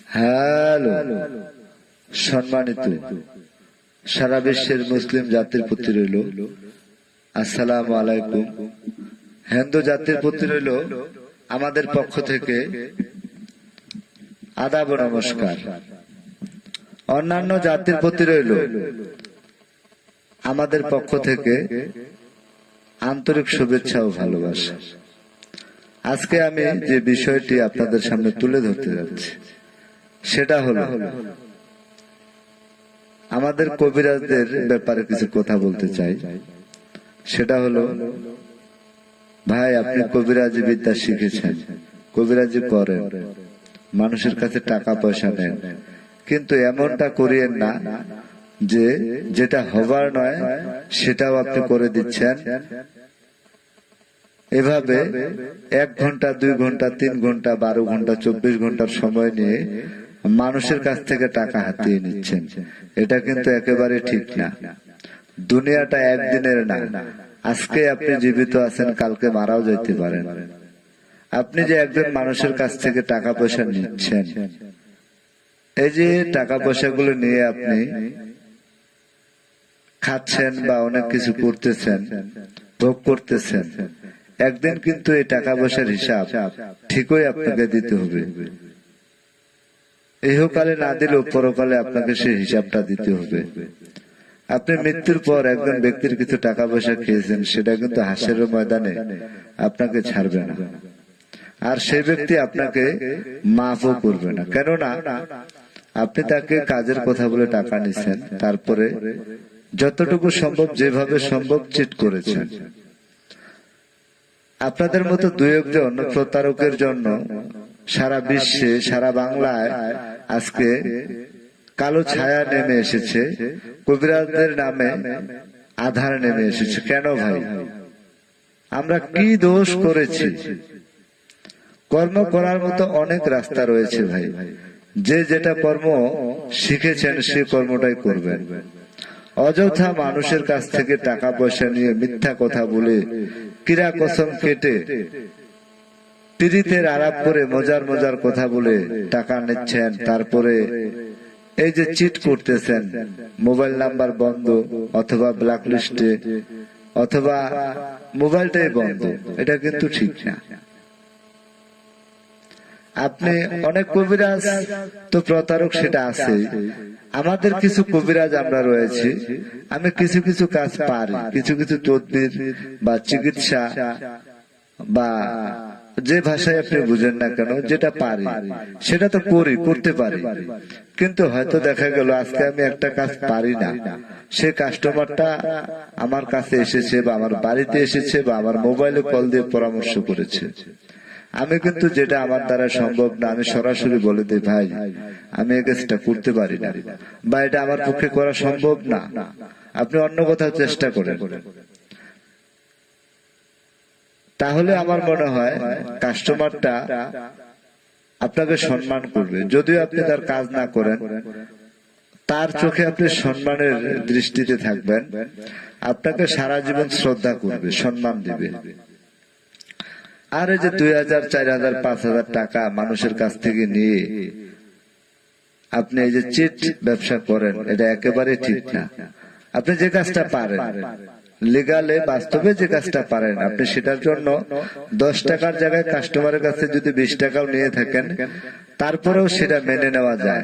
Hello, সম্মানিত সারা বিশ্বের মুসলিম জাতির প্রতি রইল আসসালামু আলাইকুম। হিন্দু জাতির প্রতি রইল আমাদের পক্ষ থেকে আদাব ও নমস্কার। অন্যান্য জাতির প্রতি রইল আমাদের পক্ষ থেকে আন্তরিক শুভেচ্ছা ও ভালোবাসা। আজকে আমি যে বিষয়টি আপনাদের সামনে তুলে ধরতে যাচ্ছি সেটা হলো আমাদের কবিরাজদের ব্যাপারে কিছু কথা বলতে চাই। সেটা হলো, ভাই আপনি কবিরাজি বিদ্যা শিখেছেন, কবিরাজি করেন, মানুষের কাছে টাকা পয়সা নেন, কিন্তু এমনটা করিয়েন না যে যেটা হবার নয় সেটাও আপনি করে দিচ্ছেন। এভাবে 1 ঘন্টা 2 ঘন্টা 3 ঘন্টা 12 ঘন্টা 24 ঘন্টার সময় নিয়ে মানুষের কাছ থেকে টাকা হাতিয়ে নিচ্ছেন। এটা কিন্তু একেবারে ঠিক না। দুনিয়াটা একদিনের না। আজকে আপনি জীবিত আছেন, কালকে মারাও যেতে পারেন। আপনি যে একজন মানুষের কাছ থেকে টাকা পয়সা নিচ্ছেন, এই যে টাকা পয়সাগুলো নিয়ে আপনি খাচ্ছেন বা অনেক কিছু করতেছেন, ভোগ করতেছেন, একদিন কিন্তু এই টাকা পয়সার হিসাব ঠিকই আপনাকে দিতে হবে। ইহকালে না দিলেও পরকালে আপনাকে সেই হিসাবটা দিতে হবে। আপনি মৃত্যুর পর একজন ব্যক্তির কিছু টাকা পয়সা খেয়েছেন, সেটা কিন্তু হাসরের ময়দানে আপনাকে ছাড়বে না, আর সেই ব্যক্তি আপনাকে মাফও করবে না। কেননা আপনি তাকে কাজের কথা বলে টাকা নিছেন, তারপরে যতটুকু সম্ভব যেভাবে সম্ভব চিট করেছেন। আপনাদের মতো 2-1 জন প্রতারকের জন্য সারা বিশ্বে, সারা বাংলায় আজকে কালো ছায়া নেমে এসেছে, কবিরাজদের নামে আধার নেমে এসেছে। কেন ভাই? আমরা কি দোষ করেছি? কর্ম করার মতো অনেক রাস্তা রয়েছে ভাই। যে যেটা কর্ম শিখেছেন সে কর্মটাই করবেন। অযথা মানুষের কাছ থেকে টাকা পয়সা নিয়ে মিথ্যা কথা বলে, কিরা কসম কেটে, পিরিতের আলাপ করে মজার মজার কথা বলে টাকা নিচ্ছেন, তারপরে এই যে চিট করতেছেন, মোবাইল নাম্বার বন্ধ অথবা ব্ল্যাক লিস্টে অথবা মোবাইলটাই বন্ধ, এটা কিন্তু ঠিক না। আপনি অনেক কবিরাজ তো প্রতারক, সেটা আছে। আমাদের কিছু কবিরাজ আমরা রয়েছি, আমি কিছু কিছু কাজ পারি, কিছু কিছু তদবির বা চিকিৎসা বা যে ভাষায় আপনি বুঝেন না কেন, যেটা পারি সেটা তো করতে পারি। কিন্তু হয়তো দেখা গেল আজকে আমি একটা কাজ পারি না, সে কাস্টমারটা আমার কাছে এসেছে বা আমার বাড়িতে এসেছে বা আমার মোবাইলে কল দিয়ে পরামর্শ করেছে। আমি কিন্তু যেটা আমার দ্বারা সম্ভব না, আমি সরাসরি বলে দিই, ভাই আমি এই কাজটা করতে পারি না বা এটা আমার পক্ষে করা সম্ভব না, আপনি অন্য কোথাও চেষ্টা করেন। তাহলে আমার মনে হয় কাস্টমারটা আপনাকে সম্মান করবে। যদিও আপনি তার কাজ না করেন, তার চোখে আপনি সম্মানের দৃষ্টিতে থাকবেন, আপনাকে সারা জীবন শ্রদ্ধা করবে, সম্মান দিবে। আর এই যে 2000, 4000, 5000 টাকা মানুষের কাছ থেকে নিয়ে আপনি এই যে চিট ব্যবসা করেন, এটা একেবারে ঠিক না। আপনি যে কাজটা পারেন, লিগালে বাস্তবে যে কাজটা পারেন, আপনি সেটার জন্য 10 টাকার জায়গায় কাস্টমারের কাছে যদি 20 টাকাও নিয়ে থাকেন, তারপরেও সেটা মেনে নেওয়া যায়।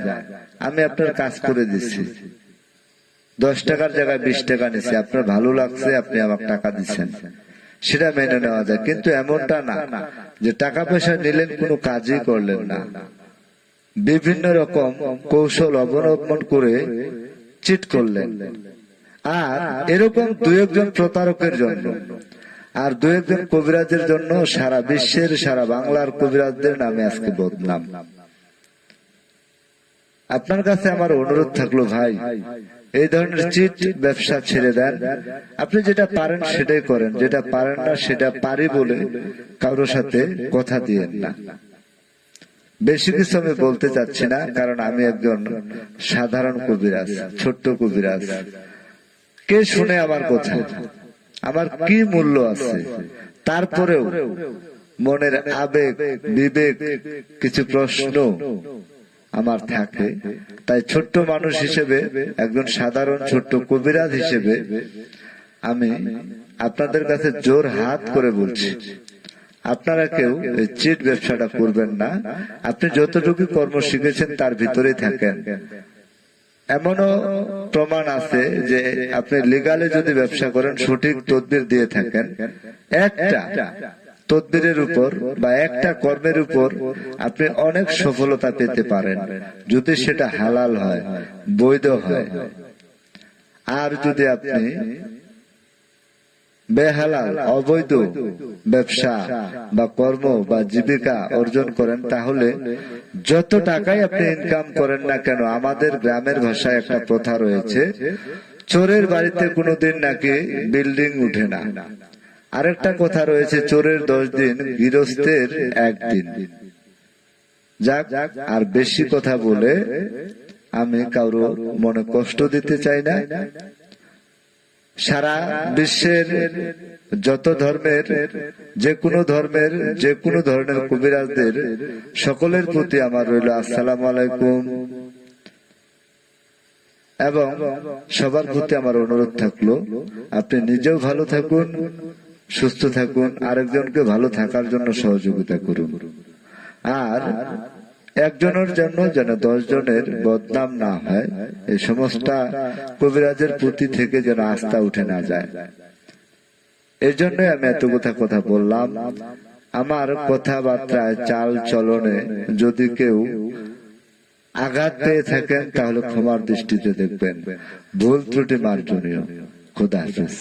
আমি আপনার কাজ করে দিচ্ছি, 10 টাকার জায়গায় 20 টাকা নিচ্ছি, আপনার ভালো লাগছে, আপনি আমাকে টাকা দিচ্ছেন, সেটা মেনে নেওয়া যায়। কিন্তু এমনটা না যে টাকা পয়সা নিলেন, কোনো কাজই করলেন না, বিভিন্ন রকম কৌশল অবলম্বন করে চিট করলেন। আর এরকম 2-1 জন প্রতারকের জন্য আর 2-1 জন কবিরাজের জন্য সারা বিশ্বের, সারা বাংলার কবিরাজদের নামে আজকে বদনাম। আপনার কাছে আমার অনুরোধ থাকলো, ভাই এই ধরনের চিট ব্যবসা ছেড়ে দেন। আপনি যেটা পারেন সেটাই করেন, যেটা পারেন না সেটা পারি বলে কারোর সাথে কথা দিয়েন না। বেশি কিছু আমি বলতে চাচ্ছি না, কারণ আমি একজন সাধারণ কবিরাজ, ছোট্ট কবিরাজ। কে শুনে আমার কথা? আমার কি মূল্য আছে? তারপরেও মনের আবেগ, বিবেক, কিছু প্রশ্ন আমার থাকে। তাই ছোট্ট মানুষ হিসেবে, একজন সাধারণ ছোট্ট কবিরাজ হিসেবে আমি আপনাদের কাছে জোর হাত করে বলছি, আপনারা কেউ চিট ব্যবসাটা করবেন না। আপনি যতটুকু কর্ম শিখেছেন তার ভিতরেই থাকেন। এমনও প্রমাণ আছে যে আপনি লিগালে যদি ব্যবসা করেন, সঠিক তদবির দিয়ে থাকেন, একটা তদবিরের উপর বা একটা কর্মের উপর আপনি অনেক সফলতা পেতে পারেন, যদি সেটা হালাল হয়, বৈধ হয়। আর যদি আপনি বেহালাল অবৈধ ব্যবসা বা কর্ম বা জীবিকা অর্জন করেন, তাহলে যত টাকাই আপনি ইনকাম করেন না কেন, আমাদের গ্রামের ভাষায় একটা প্রথা রয়েছে, চোরের বাড়িতে কোনোদিন নাকি বিল্ডিং উঠে না। আরেকটা কথা রয়েছে, চোরের 10 দিন, গৃহস্থের 1 দিন। যাক, আর বেশি কথা বলে আমি কারো মনে কষ্ট দিতে চাই না। সারা বিশ্বের যত ধর্মের, যে কোনো ধর্মের, যে কোনো ধরনের কবিরাজদের সকলের প্রতি আমার রইল আসসালামু আলাইকুম। এবং সবার প্রতি আমার অনুরোধ থাকলো, আপনি নিজেও ভালো থাকুন, সুস্থ থাকুন, আরেকজনকে ভালো থাকার জন্য সহযোগিতা করুন। আর একজনের জন্য যেন 10 জনের বদনাম না হয়, এই সমস্ত কবিরাজের প্রতি থেকে যেন আস্থা উঠে না যায়। এই জন্যই আমি এত কথা বললাম। আমার কথাবার্তায়, চাল চলনে যদি কেউ আঘাত পেয়ে থাকেন, তাহলে ক্ষমার দৃষ্টিতে দেখবেন। ভুল ত্রুটি মার্জনীয়। খোদা হাফেজ।